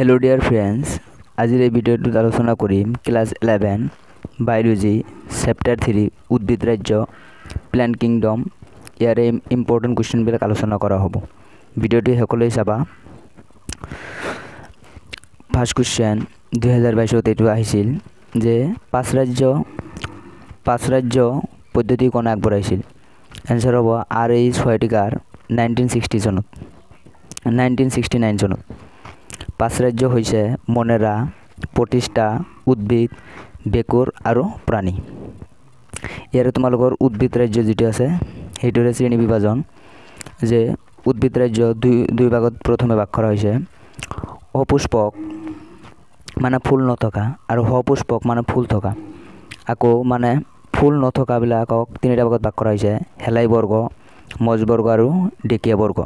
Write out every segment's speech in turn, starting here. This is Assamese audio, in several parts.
हेलो डियर फ्रेंड्स, आज भिडिओ आलोचना करिम क्लास 11 बायोलॉजी चैप्टार 3 उद्भिद राज्य प्लांट किंगडम यारे इम्पोर्टेंट क्वेश्चन बिलाक आलोचना करा हबो। भिडिओटी सकलोৱে চাবা। फार्स्ट क्वेश्चन 2022 एटु आहिছিল जे पाँच राज्य पद्धति कोन আগবঢ়াইছিল। आन्सार হ'ব R.H. व्हाइटिकार 1969 চনত। पाँच राज्य হৈছে মনেৰা, প্ৰতিষ্ঠা, উদ্ভিদ, বেকুৰ আৰু প্ৰাণী। ইয়াৰে তোমালোকৰ উদ্ভিদ ৰাজ্য যেটো আছে হেইটোৰে শ্ৰেণী বিভাজন যে উদ্ভিদ ৰাজ্য দুই ভাগত প্ৰথমে ভাগ কৰা হৈছে। অপুষ্পক মানে ফুল নথকা আৰু সপুষ্পক মানে ফুল থকা। আকৌ মানে ফুল নথকা বিলাকক তিনিটা ভাগত ভাগ কৰা হৈছে, হেলাই বৰ্গ, মজ বৰ্গ আৰু ডেকিয়া বৰ্গ।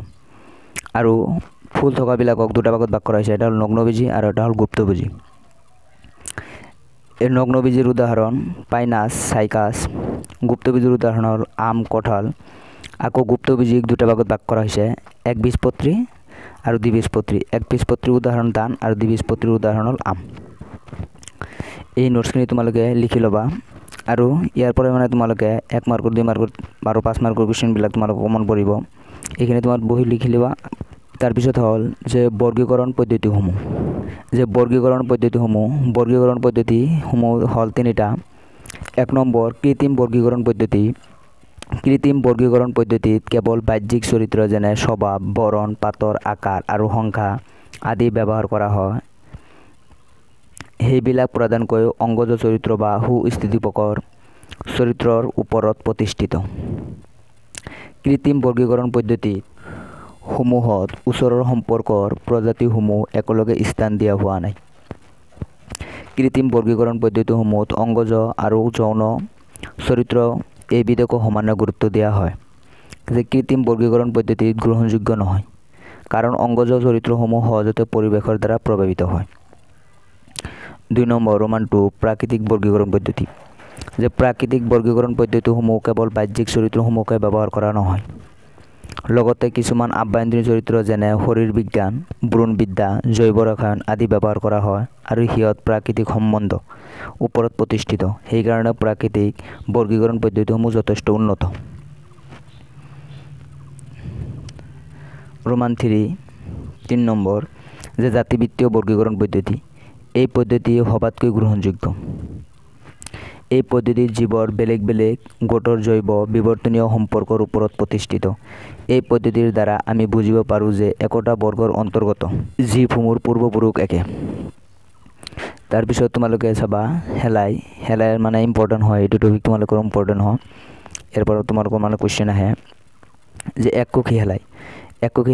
আৰু ফুল থকা বিলাকক দুটা ভাগত ভাগ কৰা হৈছে, এটা হল নগ্নবীজি আৰু এটা হল গুপ্তবীজি। এই নগ্নবীজিৰ উদাহৰণ পাইনাছ, সাইকাছ। গুপ্তবীজিৰ উদাহৰণ হল আম, কঁঠাল। আকৌ গুপ্তবীজিক দুটা ভাগত ভাগ কৰা হৈছে, একবীজপত্ৰী আৰু দ্বিবীজপত্ৰী। একবীজপত্ৰীৰ উদাহৰণ ধান আৰু দ্বিবীজপত্ৰীৰ উদাহৰণ হল আম। এই নোটছখিনি তোমালোকে লিখি ল'বা আৰু ইয়াৰ পৰা মানে তোমালোকে 1 মাৰ্কৰ 2 মাৰ্কৰ আৰু 5 মাৰ্কৰ কুৱেশ্যনবিলাক তোমালোকে কমন পৰিব। এইখিনি তোমাৰ বহি লিখি ল'বা। তাৰপিছত হল যে বৰ্গীকৰণ পদ্ধতিসমূহ। বৰ্গীকৰণ পদ্ধতিসমূহ হল তিনিটা। 1 নম্বৰ কৃত্ৰিম বৰ্গীকৰণ পদ্ধতি। কৃত্ৰিম বৰ্গীকৰণ পদ্ধতিত কেৱল বাহ্যিক চৰিত্ৰ যেনে স্বভাৱ, বৰণ, পাতৰ আকাৰ আৰু সংখ্যা আদি ব্যৱহাৰ কৰা হয়। সেইবিলাক প্ৰধানকৈ অংগজ চৰিত্ৰ বা সুস্থিতিপকৰ চৰিত্ৰৰ ওপৰত প্ৰতিষ্ঠিত। কৃত্ৰিম বৰ্গীকৰণ পদ্ধতিত সমূহত ওচৰৰ সম্পৰ্কৰ প্ৰজাতিসমূহ একেলগে স্থান দিয়া হোৱা নাই। কৃত্ৰিম বৰ্গীকৰণ পদ্ধতিসমূহত অংগজ আৰু যৌন চৰিত্ৰ এইবিধকো সমানে গুৰুত্ব দিয়া হয়। যে কৃত্ৰিম বৰ্গীকৰণ পদ্ধতিত গ্ৰহণযোগ্য নহয়, কাৰণ অংগজ চৰিত্ৰসমূহ সহজতে পৰিৱেশৰ দ্বাৰা প্ৰভাৱিত হয়। 2 নম্বৰ ৰোমান 2 প্ৰাকৃতিক বৰ্গীকৰণ পদ্ধতি। যে প্ৰাকৃতিক বৰ্গীকৰণ পদ্ধতিসমূহ কেৱল বাহ্যিক চৰিত্ৰসমূহকে ব্যৱহাৰ কৰা নহয়, লগতে কিছুমান আভ্যন্তৰীণ চৰিত্ৰ যেনে শৰীৰ বিজ্ঞান, ভ্ৰূণবিদ্যা, জৈৱ ৰসায়ন আদি ব্যৱহাৰ কৰা হয় আৰু সিহঁত প্ৰাকৃতিক সম্বন্ধ ওপৰত প্ৰতিষ্ঠিত। সেইকাৰণে প্ৰাকৃতিক বৰ্গীকৰণ পদ্ধতিসমূহ যথেষ্ট উন্নত। ৰোমান 3 নম্বৰ যে জাতিভিত্তিক বৰ্গীকৰণ পদ্ধতি। এই পদ্ধতি সবাতকৈ গ্ৰহণযোগ্য। এই পদ্ধতিত জীৱৰ বেলেগ বেলেগ গোটৰ জৈৱ বিৱৰ্তনীয় সম্পৰ্কৰ ওপৰত প্ৰতিষ্ঠিত। এই পদ্ধতিৰ দ্বাৰা আমি বুজিব পাৰোঁ যে একোটা বৰ্গৰ অন্তৰ্গত জীৱসমূহৰ পূৰ্বপুৰুষ একে। তাৰপিছত তোমালোকে চাবা হেলাই মানে ইম্পৰ্টেণ্ট হয়, এইটো টপিক তোমালোকৰ ইম্পৰ্টেণ্ট হয়। ইয়াৰ পৰা তোমালোকৰ মানে কুৱেশ্যন আহে যে এককোষী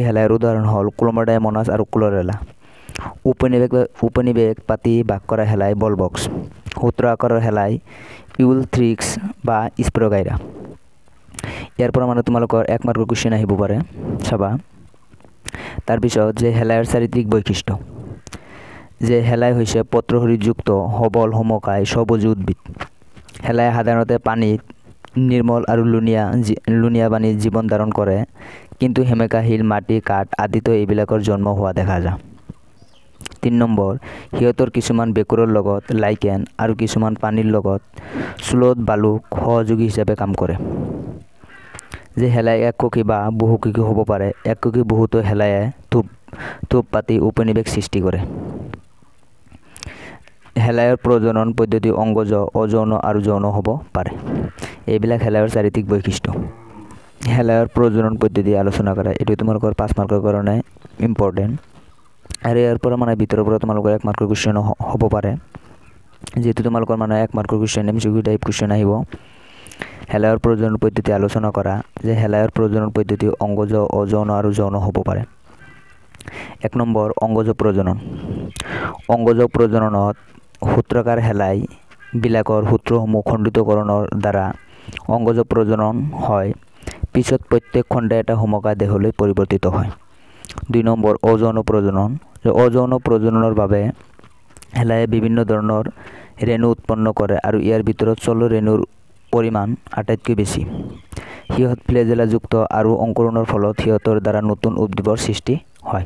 হেলাইৰ উদাহৰণ হ'ল ক্লোমাডাইমনাছ আৰু ক্লৰেলা। উপনিবেশ পাতি বাস কৰা হেলাই বলবক্স। সূত্ৰ আকাৰৰ হেলাই ইউলথ্ৰিক্স বা স্প্ৰগাইৰা। ইয়াৰ পৰা মানে তোমালোকৰ 1 মাৰ্কৰ কুৱেশ্যন আহিব পাৰে, চাবা। তাৰপিছত যে হেলাইৰ চাৰিত্ৰিক বৈশিষ্ট্য। যে হেলাই হৈছে পত্ৰশৰীৰযুক্ত সবল সমকায় স্বভোজী উদ্ভিদ। হেলাই সাধাৰণতে পানীত নিৰ্মল আৰু লুণীয়া পানীত জীৱন ধাৰণ কৰে, কিন্তু সেমেকা শিল, মাটি, কাঠ আদিতো এইবিলাকৰ জন্ম হোৱা দেখা যায়। 3 নম্বৰ সিহঁতৰ কিছুমান বেকুৰৰ লগত লাইকেন আৰু কিছুমান পানীৰ লগত স্লুথ বালুক সহযোগী হিচাপে কাম কৰে। যে হেলাই এককোষী বা বহুকোষী হ'ব পাৰে। এককোষী বহুতো হেলায়ে থোপ পাতি উপনিবেশ সৃষ্টি কৰে। হেলায়ৰ প্ৰজনন পদ্ধতি অংগজ, অযৌন আৰু যৌন হ'ব পাৰে। এইবিলাক হেলায়ৰ চাৰিত্ৰিক বৈশিষ্ট্য। হেলায়ৰ প্ৰজনন পদ্ধতি আলোচনা কৰা, এইটো তোমালোকৰ 5 মাৰ্কৰ কাৰণে ইম্পৰ্টেণ্ট। আৰু ইয়াৰ পৰা মানে ভিতৰৰ পৰা তোমালোকৰ 1 মাৰ্কৰ কুৱেশ্যন হ'ব পাৰে, যিহেতু তোমালোকৰ মানে 1 মাৰ্কৰ কুৱেশ্যন MCQ টাইপ কুৱেশ্যন আহিব। হেলায়ৰ প্ৰজনন পদ্ধতি আলোচনা কৰা, যে হেলায়ৰ প্ৰজনন পদ্ধতি অংগজ, অযৌন আৰু যৌন হ'ব পাৰে। 1 নম্বৰ অংগজ প্ৰজনন। অংগজ প্ৰজননত সূত্ৰাকাৰ হেলাই বিলাকৰ সূত্ৰসমূহ খণ্ডিতকৰণৰ দ্বাৰা অংগজ প্ৰজনন হয়। পিছত প্ৰত্যেক খণ্ডে এটা সমকা দেহলৈ পৰিৱৰ্তিত হয়। 2 নম্বৰ অযৌন প্ৰজনন। অযৌন প্ৰজননৰ বাবে হেলায়ে বিভিন্ন ধৰণৰ ৰেণু উৎপন্ন কৰে আৰু ইয়াৰ ভিতৰত চল ৰেণুৰ পৰিমাণ আটাইতকৈ বেছি। সিহঁত ফ্লেজেলাযুক্ত আৰু অংকুৰণৰ ফলত সিহঁতৰ দ্বাৰা নতুন উদ্ভিদৰ সৃষ্টি হয়।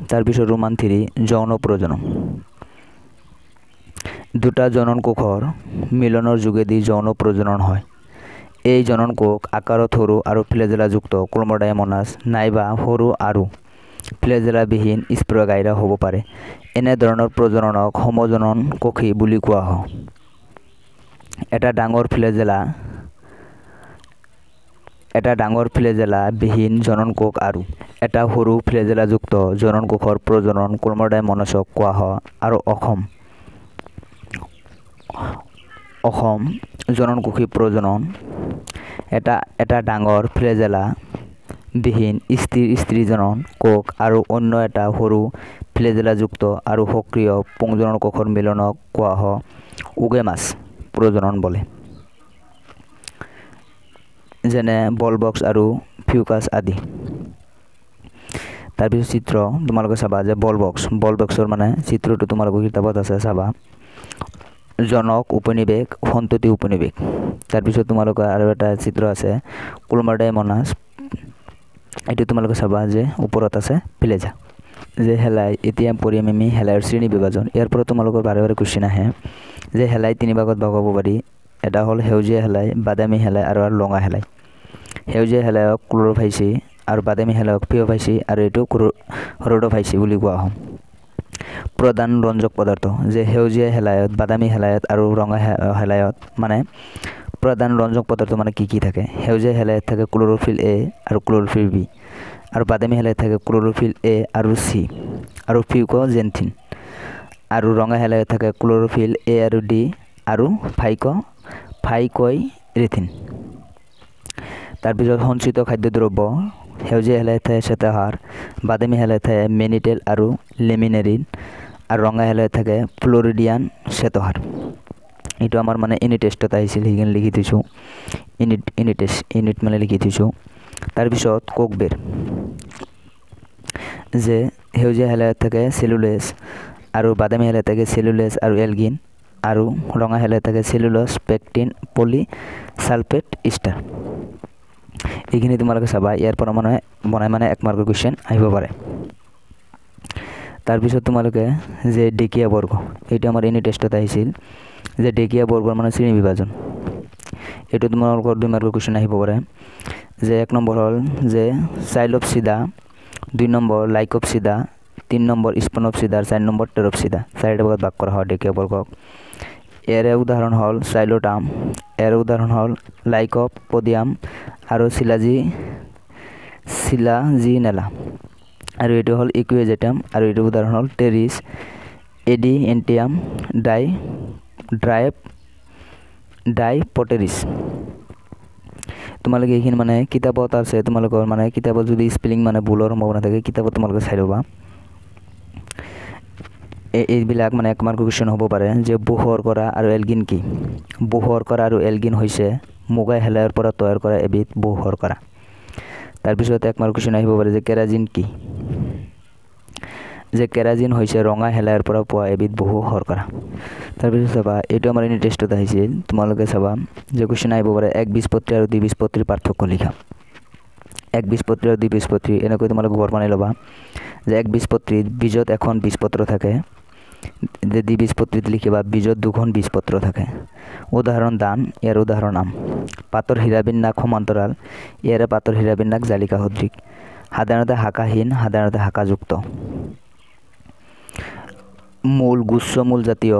তাৰপিছত ৰোমান 3 যৌন প্ৰজনন। দুটা জনন কোষৰ মিলনৰ যোগেদি যৌন প্ৰজনন হয়। এই জনন কোষ আকাৰত সৰু আৰু ফ্লেজেলাযুক্ত ক্ৰম'ডাইমনাছ নাইবা সৰু আৰু ফ্লেজেলাবিহীন স্পিৰোগাইৰা হ'ব পাৰে। এনে ধৰণৰ প্ৰজননক সমজনন কোষী বুলি কোৱা হয়। এটা ডাঙৰ ফ্লেজেলাবিহীন জনন কোষ আৰু এটা সৰু ফ্লেজেলাযুক্ত জনন কোষৰ প্ৰজনন ক্ৰম'ডাইমনাছক কোৱা হয়। আৰু অসম জননকোষী প্ৰজনন এটা ডাঙৰ ফ্লেজেলাবিহীন স্ত্ৰী জনন কোষ আৰু অন্য এটা সৰু ফ্লেজেলাযুক্ত আৰু সক্ৰিয় পুংজনন কোষৰ মিলনক কোৱা হয় ওগেমাছ প্ৰজনন বোলে। যেনে বলবক্স আৰু ফিউকাছ আদি। তাৰপিছত চিত্ৰ তোমালোকে চাবা যে বলবক্সৰ মানে চিত্ৰটো তোমালোকৰ কিতাপত আছে চাবা। জনক উপনিবেশ সন্ততি উপনিবেশ। তাৰপিছত তোমালোকৰ আৰু এটা চিত্ৰ আছে ক্ৰম'ডাইমনাছ, এইটো তোমালোকে চাবা যে ওপৰত আছে ফ্লেজা। যে হেলাই এতিয়া পঢ়িম আমি হেলাইৰ শ্ৰেণী বিভাজন। ইয়াৰ পৰা তোমালোকৰ বাৰে বাৰে কুৱেশ্যন আহে যে হেলাই 3 ভাগত ভগাব পাৰি। এটা হ'ল সেউজীয়া হেলাই, বাদামী হেলাই আৰু ৰঙা হেলাই। সেউজীয়া হেলায়ক ক্ল'ৰ'ফাইচি আৰু বাদামী হেলায়ক ফিঅ'ফাইচি আৰু এইটো ৰ'ড'ফাইচি বুলি কোৱা হয়। প্ৰধান ৰঞ্জক পদাৰ্থ যে সেউজীয়া হেলায়ত, বাদামী হেলায়ত আৰু ৰঙা হেলায়ত মানে প্ৰধান ৰঞ্জক পদাৰ্থ মানে কি থাকে। সেউজীয়া হেলায়ত থাকে ক্ল'ৰ'ফিল এ আৰু ক্ল'ৰ'ফিল বি, আৰু বাদামী হেলায়ত থাকে ক্ল'ৰ'ফিল এ আৰু চি আৰু ফিউক'জেনথিন, আৰু ৰঙা হেলায়ত থাকে ক্ল'ৰ'ফিল এ আৰু ডি আৰু ফাইক'ইৰিথিন। তাৰপিছত সঞ্চিত খাদ্যদ্ৰব্য সেউজীয়া হেলায়ত থাকে শ্বেতাসাৰ, বাদামী হেলায়ত থাকে মেনিটেল আৰু লেমিনেৰিন, আৰু ৰঙা হেলায়ত থাকে ফ্ল'ৰিডিয়ান শ্বেতসাৰ। এইটো আমাৰ মানে ইউনিট টেষ্টত আহিছিল, সেইখিনি লিখি থৈছোঁ। ইউনিট মানে লিখি থৈছোঁ। তাৰপিছত কোষবেৰ যে সেউজীয়া হেলায়ত থাকে চেলুলোজ, আৰু বাদামী হেলায়ত থাকে চেলুলোজ আৰু এলগিন, আৰু ৰঙা হেলায়ত থাকে চেলুলোজ, পেকটিন, পলিসালফেট ইষ্টাৰ। এইখিনি তোমালোকে চাবা। ইয়াৰ পৰা বনাই 1 মাৰ্কৰ কুৱেশ্যন আহিব পাৰে। তাৰপিছত তোমালোকে যে ডেকিয়া বৰ্গ, এইটো আমাৰ ইউনিট টেষ্টত আহিছিল যে ডেকিয়া বৰ্গৰ মানে শ্ৰেণী বিভাজন। এইটো তোমালোকৰ 2 মাৰ্কৰ কুৱেশ্যন আহিব পাৰে। যে 1 নম্বৰ হ'ল যে চাইলপচিডা, 2 নম্বৰ লাইকপচিডা, 3 নম্বৰ স্পনপচিডা, 4 নম্বৰ টেৰপচিডা। 4টা ভাগত ভাগ কৰা হয় ডেকিয়া বৰ্গক। ইয়াৰে উদাহৰণ হ'ল চাইলোটাম, ইয়াৰ উদাহৰণ হ'ল লাইকপডিয়াম আৰু চিলাজিনেলা, আৰু এইটো হ'ল ইকুৱেজেটাম, আৰু এইটো উদাহৰণ হ'ল টেৰিছ, এডিএণ্টিয়াম, ডাইপটেৰিছ। তোমালোকে এইখিনি মানে কিতাপত আছে, তোমালোকৰ মানে কিতাপত যদি স্পেলিং মানে ভুলৰ সম্ভাৱনা থাকে কিতাপত তোমালোকে চাই ল'বা। এইবিলাক মানে 1 মাৰ্কৰ কুৱেশ্যন হ'ব পাৰে। যে বুহৰকৰা আৰু এলগিন কি? বুহৰকৰা আৰু এলগিন হৈছে মুগা হেলায়ৰ পৰা তৈয়াৰ কৰা এবিধ বুহৰকৰা। তাৰপিছত 1 মাৰ্কৰ কুৱেশ্যন আহিব পাৰে যে কেৰাজিন কি? যে কেৰাজিন হৈছে ৰঙা হেলায়ৰ পৰা পোৱা এবিধ বুহৰকৰা। তাৰপিছত চাবা, এইটো আমাৰ ইউনিট টেষ্টত আহিছিল। তোমালোকে চাবা যে কুৱেশ্যন আহিব পাৰে একবীজপত্ৰী আৰু দ্বিবীজপত্ৰীৰ পাৰ্থক্য লিখা। একবীজপত্ৰী আৰু দ্বিবীজপত্ৰী এনেকৈ তোমালোকে ঘৰ বনাই ল'বা। যে একবীজপত্ৰীত বীজত এখন বীজপত্ৰ থাকে, যে দ্বিবীজপত্ৰীত লিখিবা বীজত 2খন বীজপত্ৰ থাকে। উদাহৰণ ধান, ইয়াৰ উদাহৰণ আম। পাতৰ হীৰাবিন্যাস সমান্তৰাল, ইয়াৰে পাতৰ হীৰাবিন্যাস জালিকা সদৃশ। সাধাৰণতে শাখাহীন, সাধাৰণতে শাখাযুক্ত। মূল গুচ্ছমূল জাতীয়,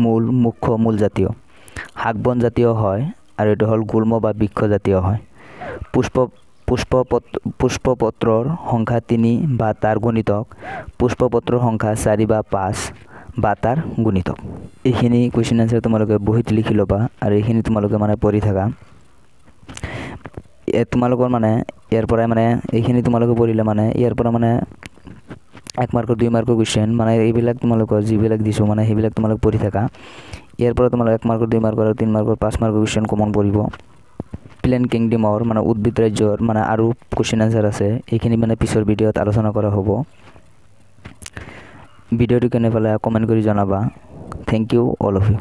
মূল মুখ্য মূল জাতীয়। শাক বন জাতীয় হয়, আৰু এইটো হ'ল গুল্ম বা বৃক্ষ জাতীয় হয়। পুষ্পপত্ৰৰ সংখ্যা 3 বা তাৰ গুণিতক, পুষ্পপত্ৰৰ সংখ্যা 4 বা 5 বা তাৰ গুণিতক। এইখিনি কুৱেশ্যন আনচাৰ তোমালোকে বহীত লিখি ল'বা, আৰু এইখিনি তোমালোকে মানে পঢ়ি থাকা। তোমালোকৰ মানে ইয়াৰ পৰাই মানে এইখিনি তোমালোকে পঢ়িলে মানে ইয়াৰ পৰা মানে 1 মাৰ্কৰ 2 মাৰ্কৰ কুৱেশ্যন মানে এইবিলাক তোমালোকৰ যিবিলাক দিছোঁ মানে সেইবিলাক তোমালোকে পঢ়ি থাকা। ইয়াৰ পৰা তোমালোকে 1 মাৰ্কৰ 2 মাৰ্কৰ আৰু 3 মাৰ্কৰ 5 মাৰ্কৰ কুৱেশ্যন কমন পৰিব। প্লেন কিংডমৰ মানে উদ্ভিদ ৰাজ্যৰ মানে আৰু কুৱেশ্যন আনচাৰ আছে, এইখিনি মানে পিছৰ ভিডিঅ'ত আলোচনা কৰা হ'ব। ভিডিঅ'টো কেনে পালে কমেণ্ট কৰি জনাবা। Thank you all of U.